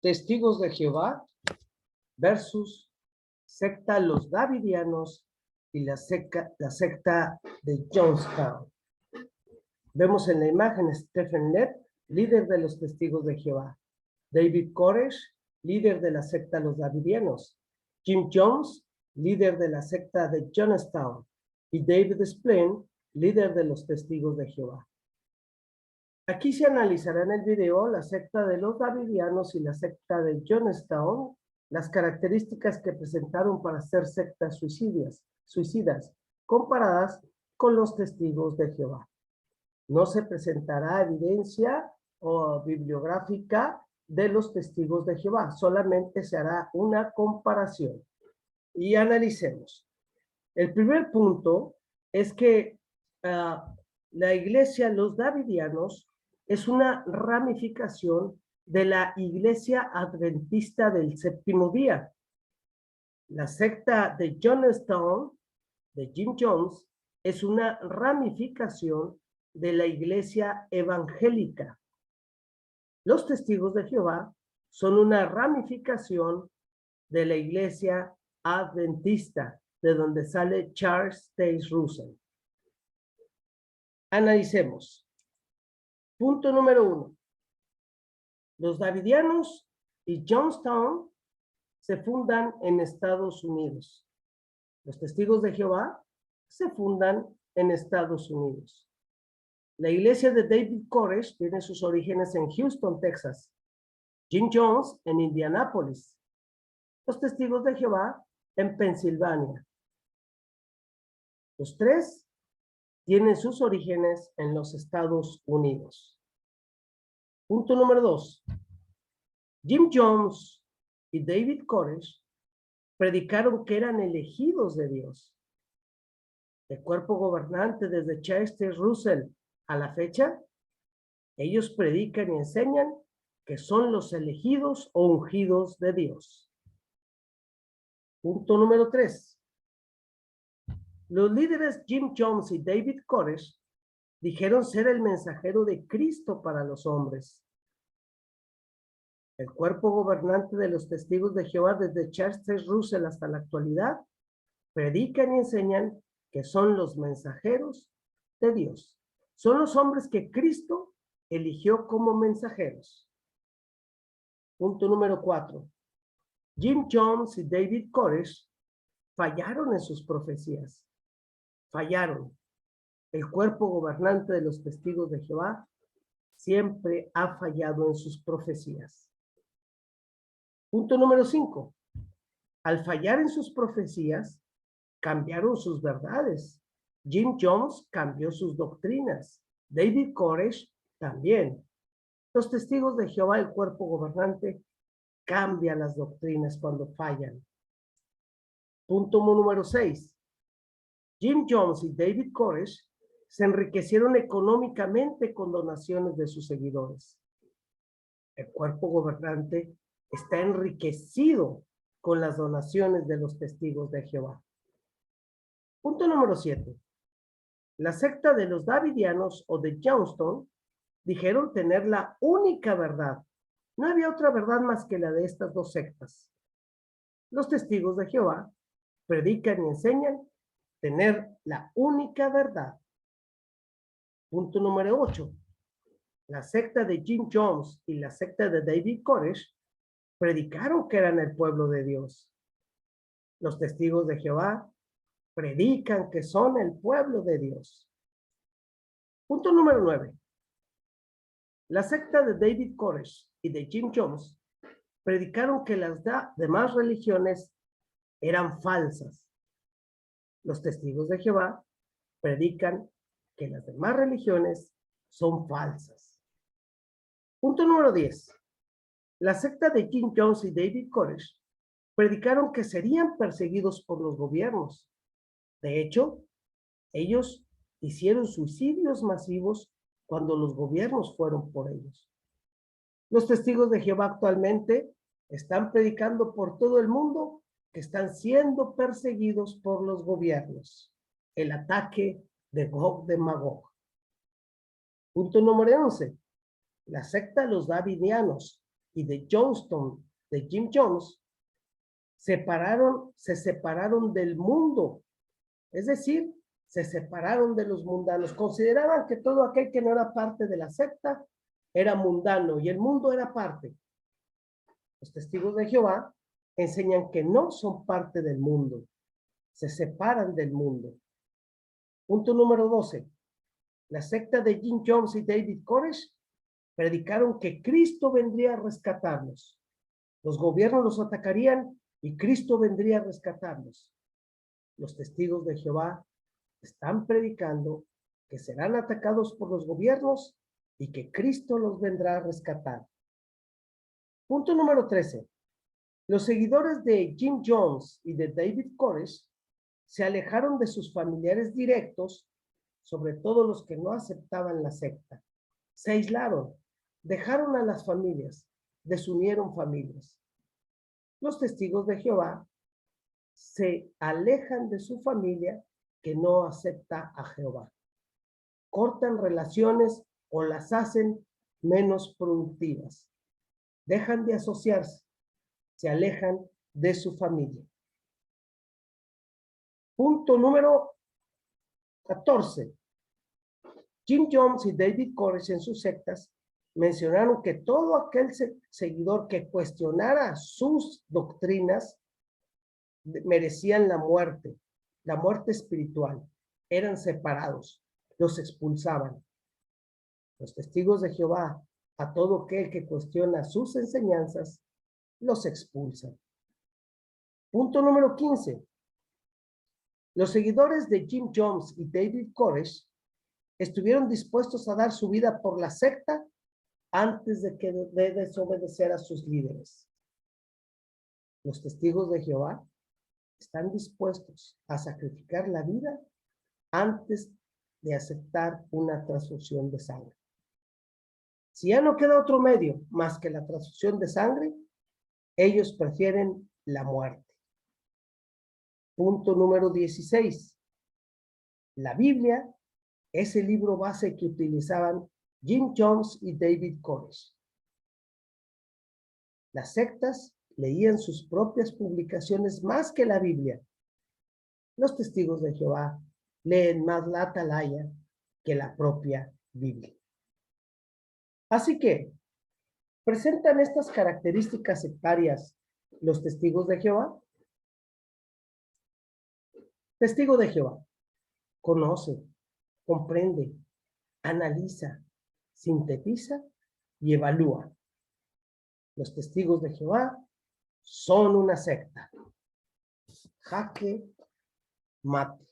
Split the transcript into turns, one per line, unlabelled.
Testigos de Jehová versus secta los Davidianos y la secta de Jonestown. Vemos en la imagen Stephen Lepp, líder de los Testigos de Jehová. David Koresh, líder de la secta los Davidianos. Jim Jones, líder de la secta de Jonestown. Y David Splin, líder de los Testigos de Jehová. Aquí se analizará en el video la secta de los Davidianos y la secta de Jonestown, las características que presentaron para ser sectas suicidas, comparadas con los Testigos de Jehová. No se presentará evidencia o bibliográfica de los Testigos de Jehová, solamente se hará una comparación. Y analicemos. El primer punto es que la iglesia, los Davidianos, es una ramificación de la iglesia adventista del séptimo día. La secta de Jonestown, de Jim Jones, es una ramificación de la iglesia evangélica. Los Testigos de Jehová son una ramificación de la iglesia adventista, de donde sale Charles Taze Russell. Analicemos. Punto número 1. Los Davidianos y Jonestown se fundan en Estados Unidos. Los Testigos de Jehová se fundan en Estados Unidos. La iglesia de David Koresh tiene sus orígenes en Houston, Texas. Jim Jones en Indianápolis. Los Testigos de Jehová en Pensilvania. Los tres tienen sus orígenes en los Estados Unidos. Punto número 2. Jim Jones y David Koresh predicaron que eran elegidos de Dios. El cuerpo gobernante desde Charles Taze Russell a la fecha, ellos predican y enseñan que son los elegidos o ungidos de Dios. Punto número 3. Los líderes Jim Jones y David Koresh dijeron ser el mensajero de Cristo para los hombres. El cuerpo gobernante de los Testigos de Jehová desde Charles Taze Russell hasta la actualidad predican y enseñan que son los mensajeros de Dios. Son los hombres que Cristo eligió como mensajeros. Punto número 4. Jim Jones y David Koresh fallaron en sus profecías. Fallaron. El cuerpo gobernante de los Testigos de Jehová siempre ha fallado en sus profecías. Punto número 5. Al fallar en sus profecías, cambiaron sus verdades. Jim Jones cambió sus doctrinas. David Koresh también. Los Testigos de Jehová, el cuerpo gobernante, cambia las doctrinas cuando fallan. Punto número 6. Jim Jones y David Koresh se enriquecieron económicamente con donaciones de sus seguidores. El cuerpo gobernante está enriquecido con las donaciones de los Testigos de Jehová. Punto número 7. La secta de los Davidianos o de Jonestown dijeron tener la única verdad. No había otra verdad más que la de estas dos sectas. Los Testigos de Jehová predican y enseñan tener la única verdad. Punto número 8. La secta de Jim Jones y la secta de David Koresh predicaron que eran el pueblo de Dios. Los Testigos de Jehová predican que son el pueblo de Dios. Punto número 9. La secta de David Koresh y de Jim Jones predicaron que las demás religiones eran falsas. Los Testigos de Jehová predican que las demás religiones son falsas. Punto número 10. La secta de Jim Jones y David Koresh predicaron que serían perseguidos por los gobiernos. De hecho, ellos hicieron suicidios masivos cuando los gobiernos fueron por ellos. Los Testigos de Jehová actualmente están predicando por todo el mundo que están siendo perseguidos por los gobiernos. El ataque de Gog de Magog. Punto número 11. La secta de los Davidianos y de Johnston, de Jim Jones, se separaron del mundo. Es decir, se separaron de los mundanos. Consideraban que todo aquel que no era parte de la secta era mundano y el mundo era parte. Los testigos de Jehová enseñan que no son parte del mundo. Se separan del mundo. Punto número 12. La secta de Jim Jones y David Koresh predicaron que Cristo vendría a rescatarlos. Los gobiernos los atacarían y Cristo vendría a rescatarlos. Los testigos de Jehová están predicando que serán atacados por los gobiernos y que Cristo los vendrá a rescatar. Punto número 13. Los seguidores de Jim Jones y de David Koresh se alejaron de sus familiares directos, sobre todo los que no aceptaban la secta. Se aislaron, dejaron a las familias, desunieron familias. Los testigos de Jehová se alejan de su familia que no acepta a Jehová. Cortan relaciones o las hacen menos productivas. Dejan de asociarse, se alejan de su familia. Punto número 14. Jim Jones y David Koresh en sus sectas mencionaron que todo aquel seguidor que cuestionara sus doctrinas merecían la muerte espiritual. Eran separados, los expulsaban. Los testigos de Jehová, a todo aquel que cuestiona sus enseñanzas, los expulsan. Punto número 15. Los seguidores de Jim Jones y David Koresh estuvieron dispuestos a dar su vida por la secta antes de desobedecer a sus líderes. Los testigos de Jehová están dispuestos a sacrificar la vida antes de aceptar una transfusión de sangre. Si ya no queda otro medio más que la transfusión de sangre, ellos prefieren la muerte. Punto número 16. La Biblia es el libro base que utilizaban Jim Jones y David Koresh. Las sectas leían sus propias publicaciones más que la Biblia. Los testigos de Jehová leen más la Atalaya que la propia Biblia. Así que, ¿presentan estas características sectarias los testigos de Jehová? Testigo de Jehová conoce, comprende, analiza, sintetiza y evalúa. Los testigos de Jehová son una secta. Jaque mate.